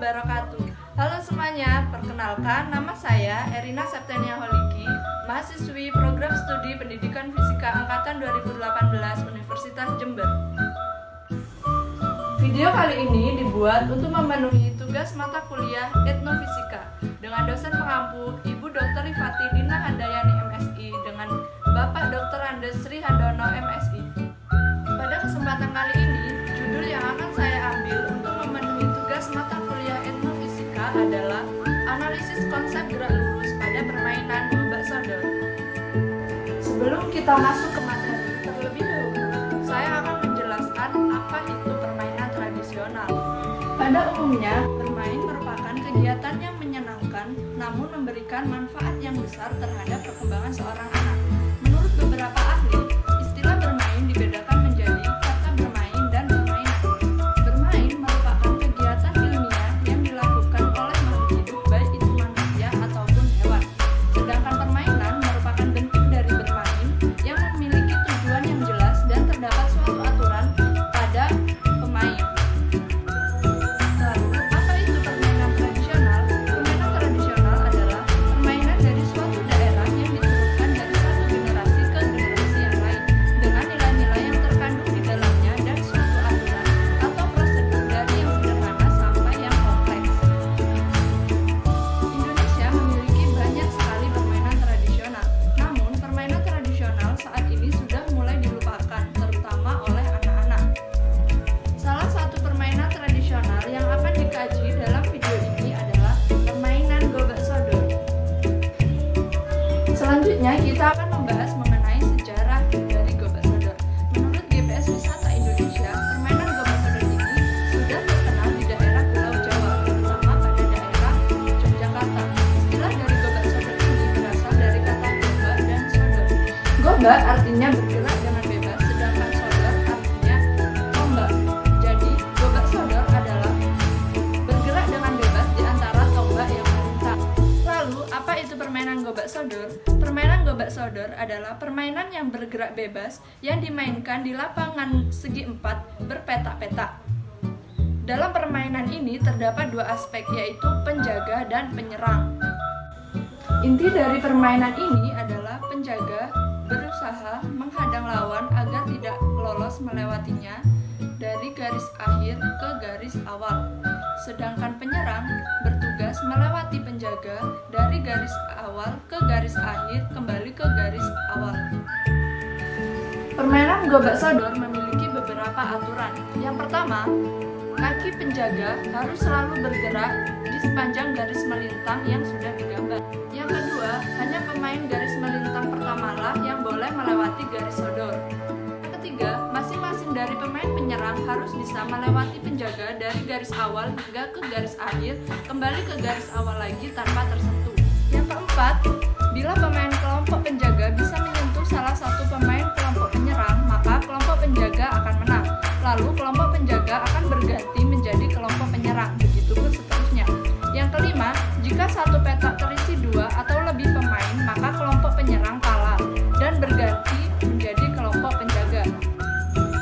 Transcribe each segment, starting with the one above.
wabarakatuh. Halo semuanya, perkenalkan nama saya Erina Septenia Holiki, mahasiswi program studi Pendidikan Fisika Angkatan 2018 Universitas Jember. Video kali ini dibuat untuk memenuhi tugas mata kuliah Etnofisika dengan dosen pengampu Ibu Dr. Rifati Dina Handayani MSI dengan Bapak Dr. Andes Sri Handono MSI. Pada kesempatan kali ini, judul yang akan saya ambil untuk memenuhi tugas mata kuliah Etnofisika adalah analisis konsep gerak lurus pada permainan gobak sodor. Sebelum kita masuk ke materi, terlebih dahulu saya akan menjelaskan apa itu permainan tradisional. Pada umumnya, bermain merupakan kegiatan yang menyenangkan namun memberikan manfaat yang besar terhadap perkembangan seorang anak. Menurut beberapa ahli, istilah bermain dibedakan menjadi kata bermain dan permainan. Bermain merupakan kegiatan ilmiah yang dilakukan oleh makhluk hidup, baik itu manusia ataupun hewan. Sedangkan permainan merupakan bentuk dari bermain yang memiliki tujuan yang jelas dan terdapat suatu aturan pada pemain. Lalu, apa itu permainan tradisional? Permainan tradisional adalah permainan dari suatu daerah yang diturunkan dari satu generasi ke generasi yang lain dengan nilai-nilai yang terkandung di dalamnya dan suatu aturan atau prosedur dari yang sederhana sampai yang kompleks. Indonesia memiliki banyak sekali permainan tradisional. Namun, permainan tradisional saat ini sudah mulai dilupakan, terutama oleh anak-anak. Salah satu permainan tradisional yang akan dikaji dalam video ini adalah permainan gobak sodor. Selanjutnya, kita akan membahas mengenai sejarah dari gobak sodor. Menurut GPS Wisata Indonesia, permainan gobak sodor ini sudah terkenal di daerah Pulau Jawa, terutama pada daerah Yogyakarta. Istilah dari gobak sodor ini berasal dari kata gobak dan sodor. Gobak artinya bergerak dengan bebas, sedangkan sodor artinya tombak. Jadi, gobak sodor adalah bergerak dengan bebas di antara tombak yang melintang. Lalu, apa itu permainan gobak sodor? Permainan gobak sodor adalah permainan yang bergerak bebas yang dimainkan di lapangan segi empat berpetak-petak. Dalam permainan ini terdapat dua aspek, yaitu penjaga dan penyerang. Inti dari permainan ini adalah penjaga berusaha menghadang lawan agar tidak lolos melewatinya dari garis akhir ke garis awal. Sedangkan penyerang bertugas melewati penjaga dari garis awal ke garis akhir kembali ke garis awal. Permainan gobak sodor memiliki beberapa aturan. Yang pertama, kaki penjaga harus selalu bergerak di sepanjang garis melintang yang sudah digambar. Yang kedua, hanya pemain garis melintang pertamalah yang boleh melewati garis sodor. Yang ketiga, masing-masing dari pemain penyerang harus bisa melewati penjaga dari garis awal hingga ke garis akhir, kembali ke garis awal lagi tanpa tersentuh. Yang keempat, bila pemain kelompok penjaga bisa menyentuh salah satu pemain kelompok penyerang, maka kelompok penjaga akan menang. Lalu kelompok penjaga akan berganti menjadi kelompok penyerang, begitu pun seterusnya. Yang kelima, jika satu petak terisi dua atau lebih pemain, maka kelompok penyerang kalah dan berganti menjadi kelompok penjaga.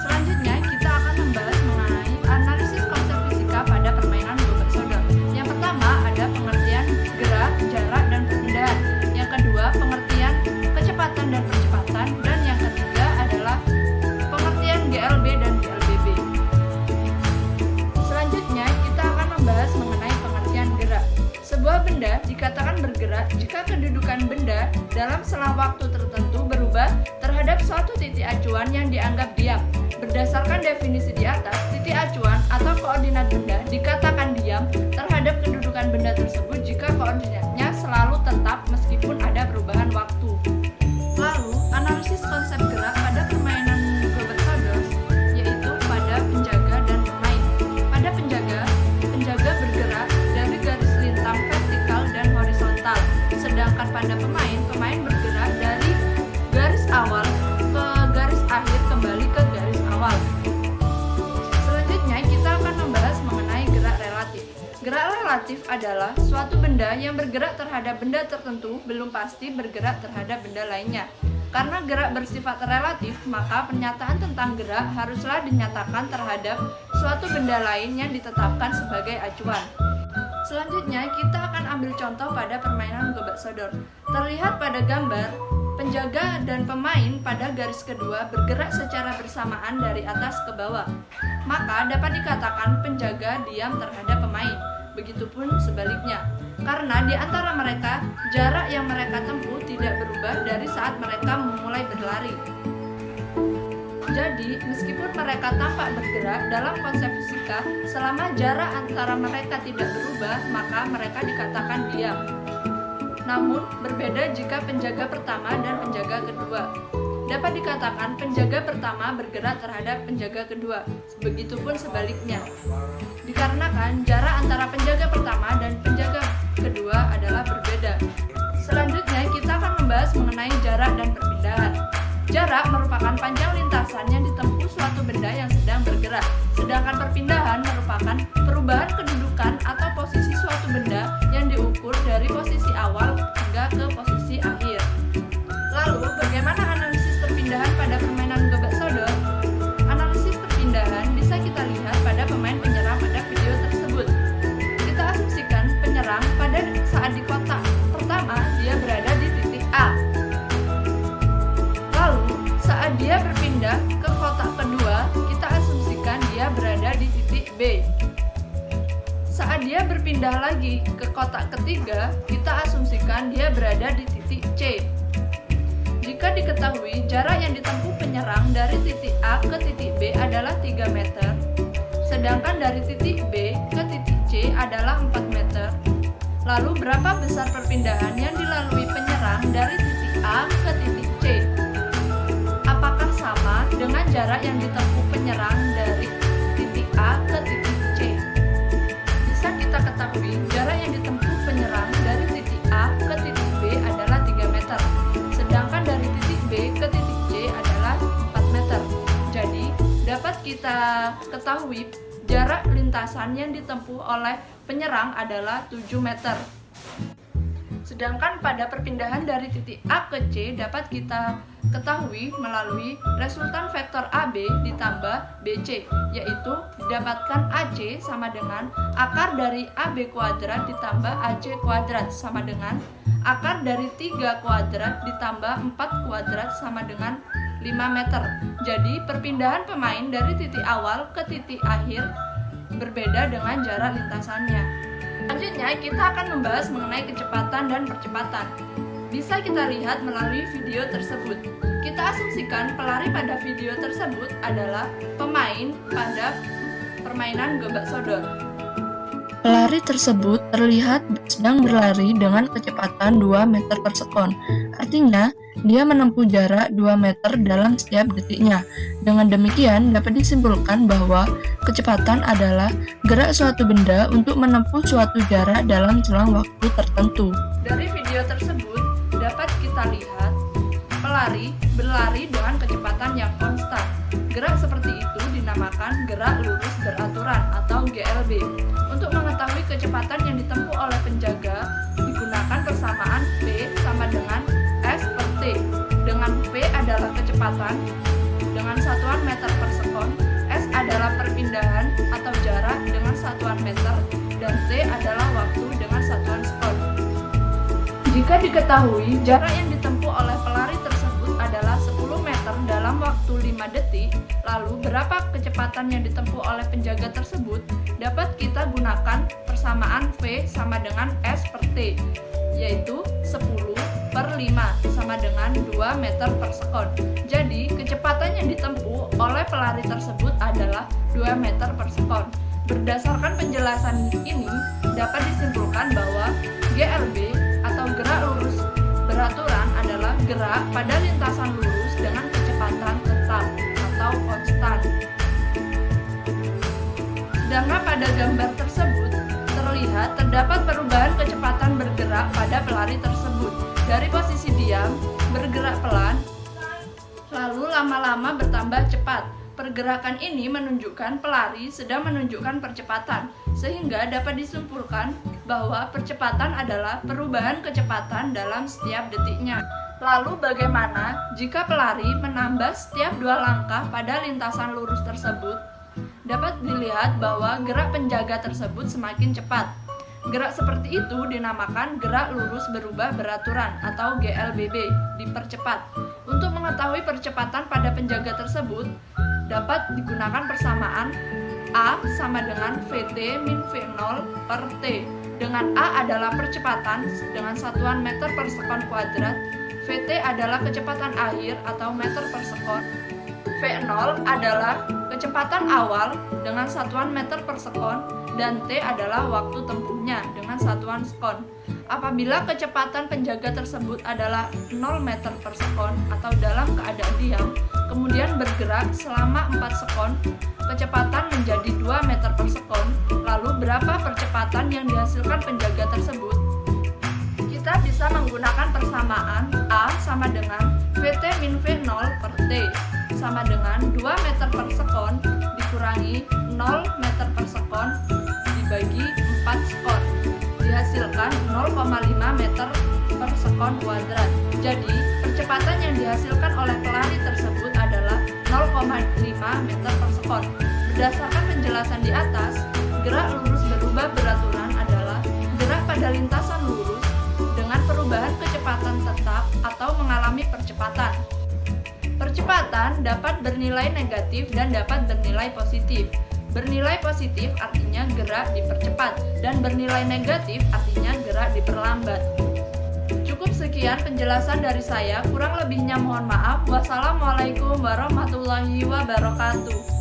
Selanjutnya, kita akan membahas mengenai analisis konsep fisika pada permainan gobak sodor. Yang pertama, ada pengertian gerak, jarak, dan perpindahan. Yang kedua, pengertian kecepatan dan percepatan. Dan yang ketiga adalah pengertian GLB dan GLBB. Selanjutnya, kita akan membahas mengenai pengertian gerak. Sebuah benda dikatakan bergerak jika kedudukan benda dalam selang waktu tertentu berubah terhadap suatu titik acuan yang dianggap diam. Berdasarkan definisi di atas, titik acuan atau koordinat benda dikatakan diam terhadap kedudukan benda tersebut jika koordinatnya selalu tetap meskipun ada perubahan waktu. Lalu, analisis konsep gerak pada permainan gobak sodor yaitu pada penjaga dan pemain. Pada penjaga, penjaga bergerak dari garis lintang vertikal dan horizontal. Sedangkan pada pemain, pemain bergerak dari garis awal ke garis akhir kembali ke garis awal. Selanjutnya, kita akan membahas mengenai gerak relatif. Gerak relatif adalah suatu benda yang bergerak terhadap benda tertentu belum pasti bergerak terhadap benda lainnya. Karena gerak bersifat relatif, maka pernyataan tentang gerak haruslah dinyatakan terhadap suatu benda lain yang ditetapkan sebagai acuan. Selanjutnya, kita akan ambil contoh pada permainan gobak sodor. Terlihat pada gambar, penjaga dan pemain pada garis kedua bergerak secara bersamaan dari atas ke bawah. Maka dapat dikatakan penjaga diam terhadap pemain. Begitupun sebaliknya, karena di antara mereka, jarak yang mereka tempuh tidak berubah dari saat mereka memulai berlari. Jadi, meskipun mereka tampak bergerak dalam konsep fisika, selama jarak antara mereka tidak berubah, maka mereka dikatakan diam. Namun, berbeda jika penjaga pertama dan penjaga kedua. Dapat dikatakan penjaga pertama bergerak terhadap penjaga kedua, begitupun sebaliknya. Dikarenakan jarak antara penjaga pertama dan penjaga kedua adalah berbeda. Selanjutnya, kita akan membahas mengenai jarak dan perpindahan. Jarak merupakan panjang lintasan yang ditempuh suatu benda yang sedang bergerak, sedangkan perpindahan merupakan perubahan kedudukan atau posisi suatu benda yang diukur dari posisi awal hingga ke posisi akhir. Lalu, bagaimana analisis perpindahan pada permainan gobak sodor? Analisis perpindahan bisa kita lihat pada pemain penyerang pada video tersebut. Kita asumsikan penyerang pada saat di kotak pertama dia berada di titik A. Saat dia berpindah ke kotak kedua, kita asumsikan dia berada di titik B. Saat dia berpindah lagi ke kotak ketiga, kita asumsikan dia berada di titik C. Jika diketahui jarak yang ditempuh penyerang dari titik A ke titik B adalah 3 meter, sedangkan dari titik B ke titik C adalah 4 meter, lalu berapa besar perpindahan yang dilalui penyerang dari titik A ke titik C? Apakah sama dengan jarak yang ditempuh penyerang dari titik A ke titik C? Bisa kita ketahui jarak yang ditempuh penyerang dari titik A ke titik B adalah 3 meter, sedangkan dari titik B ke titik C adalah 4 meter. Jadi, dapat kita ketahui jarak lintasan yang ditempuh oleh penyerang adalah 7 meter. Sedangkan pada perpindahan dari titik A ke C dapat kita ketahui melalui resultan vektor AB ditambah BC, yaitu didapatkan AC sama dengan akar dari AB kuadrat ditambah AC kuadrat sama dengan akar dari 3 kuadrat ditambah 4 kuadrat sama dengan 5 meter. Jadi perpindahan pemain dari titik awal ke titik akhir berbeda dengan jarak lintasannya. Selanjutnya, kita akan membahas mengenai kecepatan dan percepatan. Bisa kita lihat melalui video tersebut. Kita asumsikan pelari pada video tersebut adalah pemain pada permainan gobak sodor. Pelari tersebut terlihat sedang berlari dengan kecepatan 2 meter per sekon. Artinya, dia menempuh jarak 2 meter dalam setiap detiknya. Dengan demikian, dapat disimpulkan bahwa kecepatan adalah gerak suatu benda untuk menempuh suatu jarak dalam selang waktu tertentu. Dari video tersebut, dapat kita lihat pelari berlari dengan kecepatan yang konstan. Gerak seperti itu dinamakan gerak lurus beraturan atau GLB. Untuk mengetahui kecepatan yang ditempuh oleh penjaga, digunakan persamaan V sama dengan S per T. Dengan V adalah kecepatan dengan satuan meter per sekon, S adalah perpindahan atau jarak dengan satuan meter, dan T adalah waktu dengan satuan sekon. Jika diketahui jarak yang ditempuh oleh pelari tersebut adalah 10 meter dalam waktu 5 detik, lalu berapa kecepatan yang ditempuh oleh penjaga tersebut, dapat kita gunakan persamaan V sama dengan S per T, yaitu 10 per 5 sama dengan 2 meter per sekon. Jadi, kecepatan yang ditempuh oleh pelari tersebut adalah 2 meter per sekon. Berdasarkan penjelasan ini, dapat disimpulkan bahwa GLB atau gerak lurus beraturan adalah gerak pada lintasan lurus dengan kecepatan tetap atau konstan. Sedangkan pada gambar tersebut terlihat terdapat perubahan kecepatan bergerak pada pelari tersebut dari posisi diam, bergerak pelan, lalu lama-lama bertambah cepat. Pergerakan ini menunjukkan pelari sedang menunjukkan percepatan, sehingga dapat disimpulkan bahwa percepatan adalah perubahan kecepatan dalam setiap detiknya. Lalu bagaimana jika pelari menambah setiap 2 langkah pada lintasan lurus tersebut? Dapat dilihat bahwa gerak penjaga tersebut semakin cepat. Gerak seperti itu dinamakan gerak lurus berubah beraturan atau GLBB, dipercepat. Untuk mengetahui percepatan pada penjaga tersebut, dapat digunakan persamaan A sama dengan VT min V0 per T, dengan A adalah percepatan dengan satuan meter per sekon kuadrat, VT adalah kecepatan akhir atau meter per sekon, V0 adalah kecepatan awal dengan satuan meter per sekon, dan T adalah waktu tempuhnya dengan satuan sekon. Apabila kecepatan penjaga tersebut adalah 0 meter per sekon atau dalam keadaan diam, kemudian bergerak selama 4 sekon, kecepatan menjadi 2 meter per sekon. Lalu berapa percepatan yang dihasilkan penjaga tersebut? Kita bisa menggunakan persamaan A sama dengan VT min V0 per T sama dengan 2 meter per sekon dikurangi 0 meter per sekon dibagi 4 sekon, dihasilkan 0,5 meter per sekon kuadrat. Jadi, percepatan yang dihasilkan oleh pelari tersebut adalah 0,5 meter per sekon. Berdasarkan penjelasan di atas, gerak lurus berubah beraturan adalah gerak pada lintasan lurus dengan perubahan kecepatan tetap atau mengalami percepatan. Percepatan dapat bernilai negatif dan dapat bernilai positif. Bernilai positif artinya gerak dipercepat, dan bernilai negatif artinya gerak diperlambat. Cukup sekian penjelasan dari saya, kurang lebihnya mohon maaf. Wassalamualaikum warahmatullahi wabarakatuh.